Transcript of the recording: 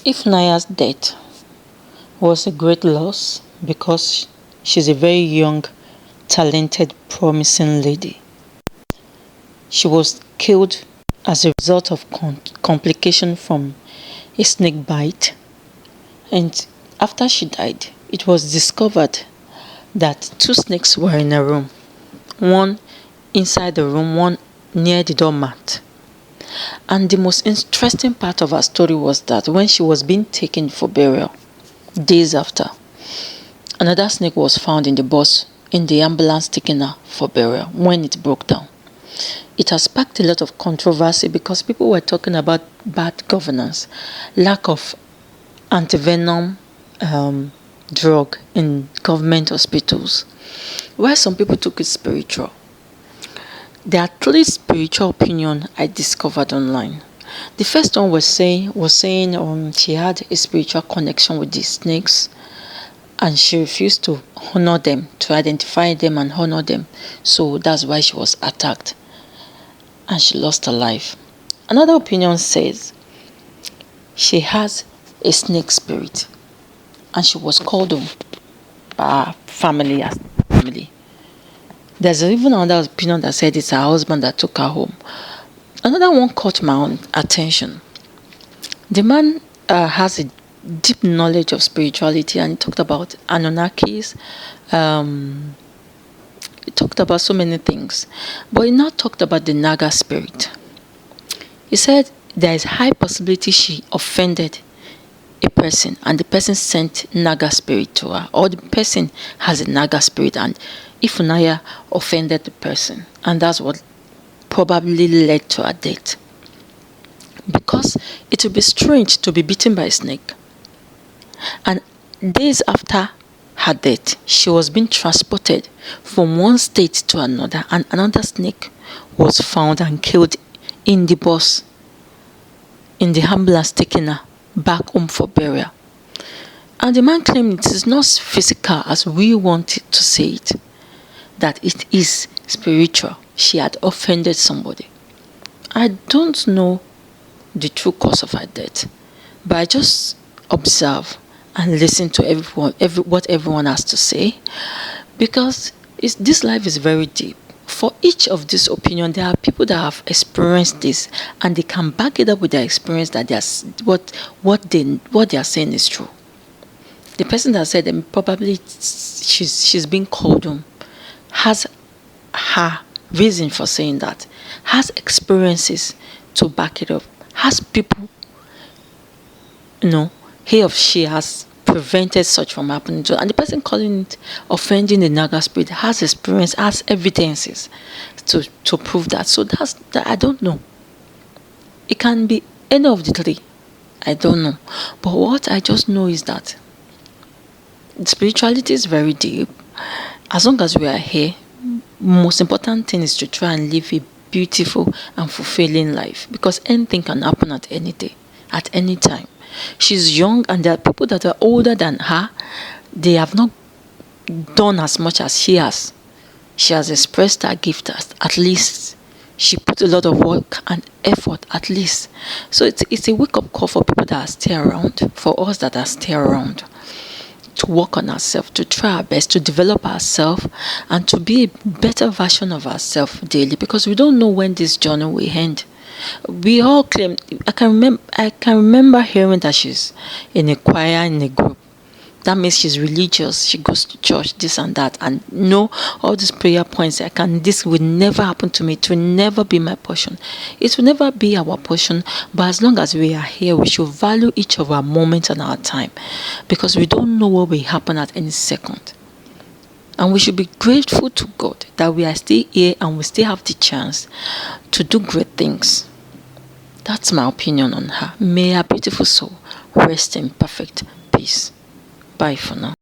Ifnaya's death was a great loss because she's a very young, talented, promising lady. She was killed as a result of complication from a snake bite, and after she died, it was discovered that two snakes were in a room, one inside the room, one near the doormat. And the most interesting part of her story was that when she was being taken for burial, days after, another snake was found in the bus in the ambulance taking her for burial when it broke down. It has sparked a lot of controversy because people were talking about bad governance, lack of antivenom drug in government hospitals, where some people took it spiritual. There are three spiritual opinions I discovered online. The first one was saying she had a spiritual connection with the snakes and she refused to honor them, to identify them and honor them. So that's why she was attacked and she lost her life. Another opinion says she has a snake spirit and she was called home by her family as family. There's even another opinion that said it's her husband that took her home. Another one caught my own attention. The man has a deep knowledge of spirituality and he talked about Anunnakis. He talked about so many things. But he now talked about the Naga spirit. He said there is high possibility she offended a person and the person sent Naga spirit to her, or the person has a Naga spirit and Ifunanya offended the person, and that's what probably led to her death. Because it would be strange to be bitten by a snake and days after her death she was being transported from one state to another and another snake was found and killed in the bus, in the ambulance taking her back home for burial. And the man claimed it is not physical as we want to say it, that it is spiritual. She had offended somebody. I don't know the true cause of her death, but I just observe and listen to what everyone has to say, because this life is very deep. For each of these opinions, there are people that have experienced this and they can back it up with their experience that what they are saying is true. The person that said them probably she's been called home has her reason for saying that, has experiences to back it up, has people, he or she has prevented such from happening to, and the person calling it offending the Naga spirit has experience, has evidences to prove that. So that I don't know. It can be any of the three. I don't know. But what I just know is that spirituality is very deep. As long as we are here, most important thing is to try and live a beautiful and fulfilling life, because anything can happen at any day, at any time. She's young and there are people that are older than her. They have not done as much as she has. She has expressed her gift at least. She put a lot of work and effort at least. So it's a wake-up call for people that are still around, for us that are still around, to work on ourselves, to try our best, to develop ourselves, and to be a better version of ourselves daily, because we don't know when this journey will end. We all claim, I can remember hearing that she's in a choir, in a group. That means she's religious, she goes to church, this and that, and all these prayer points. This will never happen to me. It will never be my portion. It will never be our portion. But as long as we are here, we should value each of our moments and our time, because we don't know what will happen at any second. And we should be grateful to God that we are still here and we still have the chance to do great things. That's my opinion on her. May her beautiful soul rest in perfect peace. Bye for now.